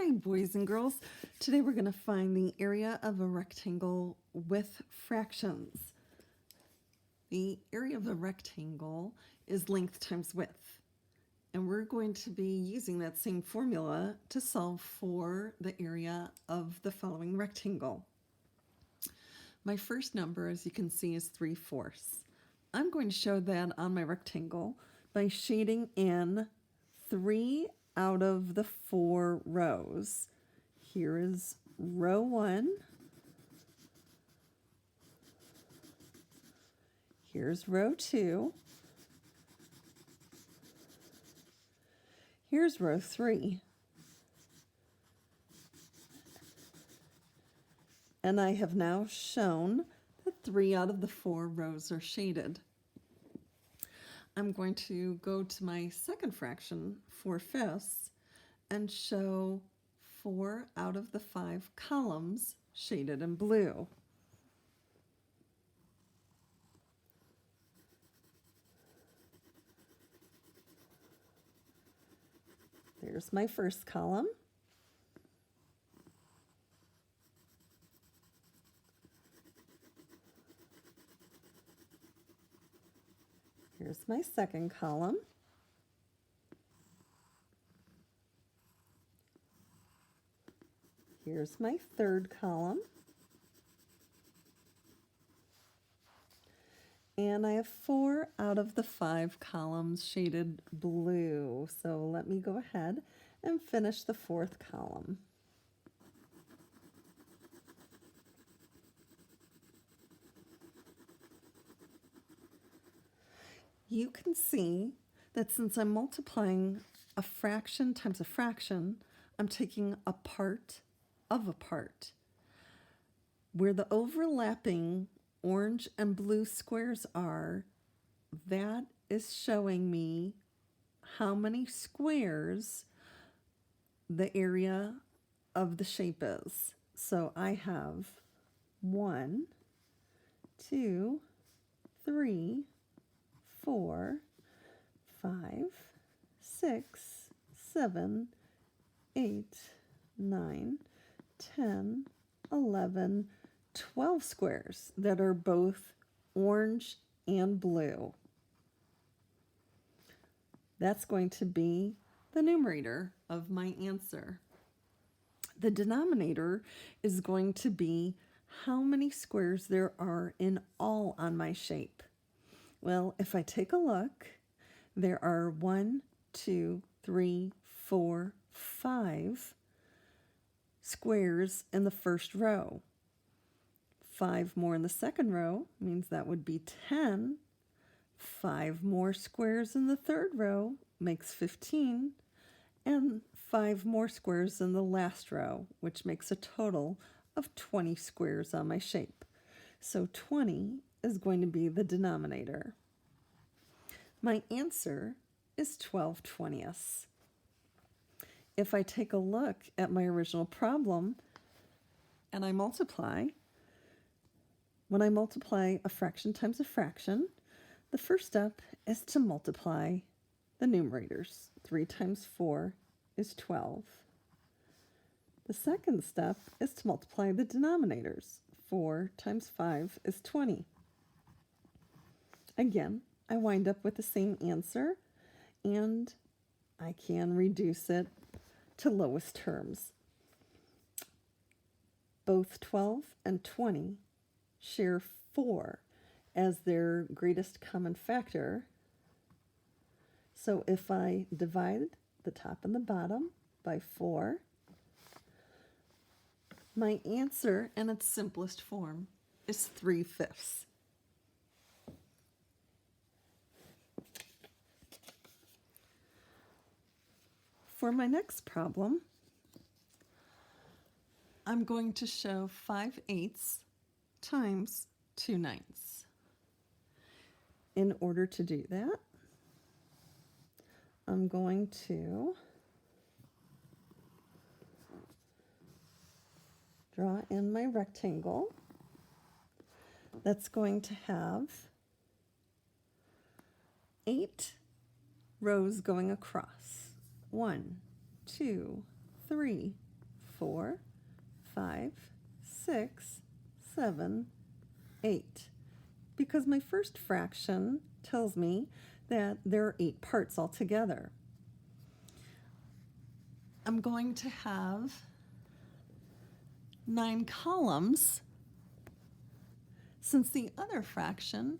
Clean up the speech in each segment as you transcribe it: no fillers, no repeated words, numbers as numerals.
Hi, boys and girls. Today we're going to find the area of a rectangle with fractions. The area of a rectangle is length times width. And we're going to be using that same formula to solve for the area of the following rectangle. My first number, as you can see, is 3/4. I'm going to show that on my rectangle by shading in 3 out of the 4 rows. Here is row 1. Here's row 2. Here's row 3. And I have now shown that 3 out of the 4 rows are shaded. I'm going to go to my second fraction, 4/5, and show 4 out of the 5 columns shaded in blue. There's my first column. Here's my second column. Here's my third column. And I have 4 out of the 5 columns shaded blue. So let me go ahead and finish the 4th column. You can see that since I'm multiplying a fraction times a fraction, I'm taking a part of a part. Where the overlapping orange and blue squares are, that is showing me how many squares the area of the shape is. So I have 1, 2, 3, 4, 5, 6, 7, 8, 9, 10, 11, 12 squares that are both orange and blue. That's going to be the numerator of my answer. The denominator is going to be how many squares there are in all on my shape. Well, if I take a look, there are 1, 2, 3, 4, 5 squares in the first row. 5 more in the second row means that would be 10. 5 more squares in the third row makes 15. And 5 more squares in the last row, which makes a total of 20 squares on my shape. So 20 is going to be the denominator. My answer is 12/20. If I take a look at my original problem and I multiply, when I multiply a fraction times a fraction, the first step is to multiply the numerators. 3 times 4 is 12. The second step is to multiply the denominators. 4 times 5 is 20. Again, I wind up with the same answer, and I can reduce it to lowest terms. Both 12 and 20 share 4 as their greatest common factor. So if I divide the top and the bottom by 4, my answer in its simplest form is 3/5. For my next problem, I'm going to show 5/8 times 2/9. In order to do that, I'm going to draw in my rectangle that's going to have 8 rows going across. 1, 2, 3, 4, 5, 6, 7, 8. Because my first fraction tells me that there are 8 parts altogether. I'm going to have 9 columns, since the other fraction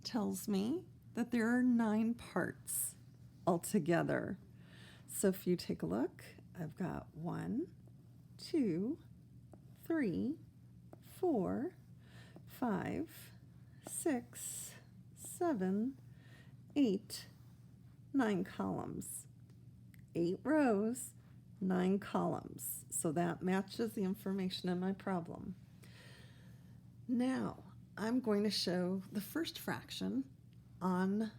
tells me that there are 9 parts altogether. So if you take a look, I've got 1, 2, 3, 4, 5, 6, 7, 8, 9 columns. 8 rows, 9 columns. So that matches the information in my problem. Now, I'm going to show the first fraction on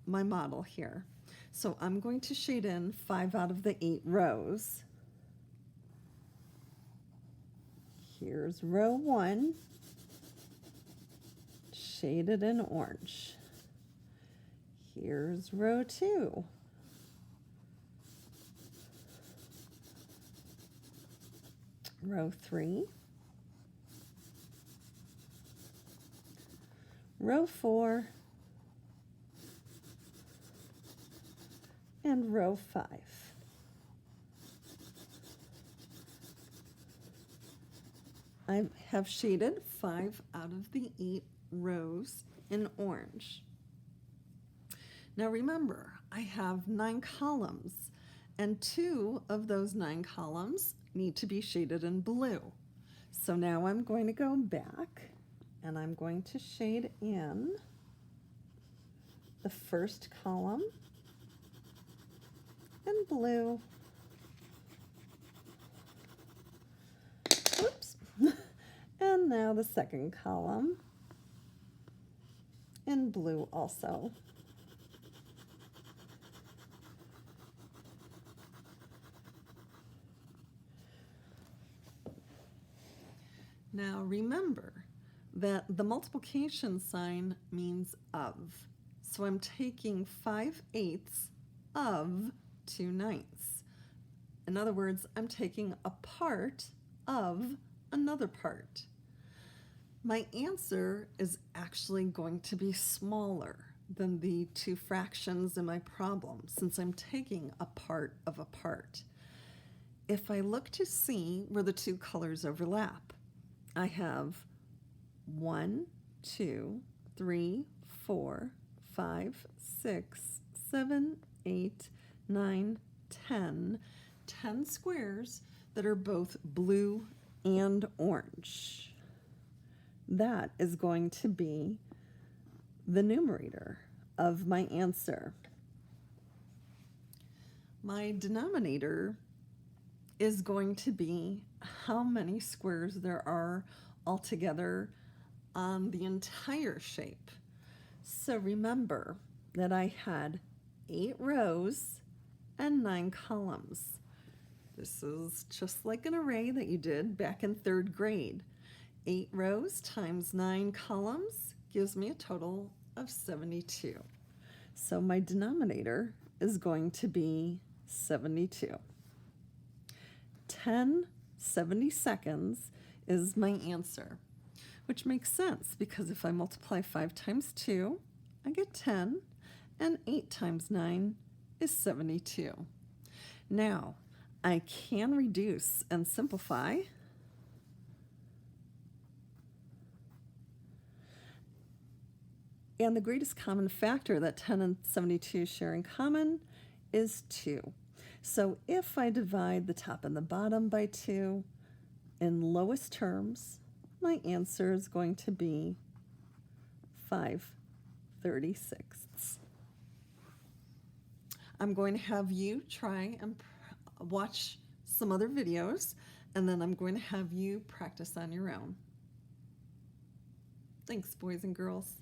my model here. So I'm going to shade in 5 out of the 8 rows. Here's row 1, shaded in orange. Here's row 2. Row 3. Row 4. And row 5. I have shaded 5 out of the 8 rows in orange. Now remember, I have 9 columns, and 2 of those 9 columns need to be shaded in blue. So now I'm going to go back and I'm going to shade in the first column in blue. Oops. And now the second column in blue also. Now remember that the multiplication sign means of. So I'm taking 5/8 of 2/9. In other words, I'm taking a part of another part. My answer is actually going to be smaller than the 2 fractions in my problem, since I'm taking a part of a part. If I look to see where the 2 colors overlap, I have 1, 2, 3, 4, 5, 6, 7, 8, 9, 10. 10 squares that are both blue and orange. That is going to be the numerator of my answer. My denominator is going to be how many squares there are altogether on the entire shape. So remember that I had 8 rows and 9 columns. This is just like an array that you did back in 3rd grade. 8 rows times 9 columns gives me a total of 72. So my denominator is going to be 72. 10 70-seconds is my answer, which makes sense because if I multiply 5 times 2, I get 10, and 8 times 9 is 72. Now, I can reduce and simplify. And the greatest common factor that 10 and 72 share in common is 2. So if I divide the top and the bottom by 2 in lowest terms, my answer is going to be 5/36. I'm going to have you try and watch some other videos, and then I'm going to have you practice on your own. Thanks, boys and girls.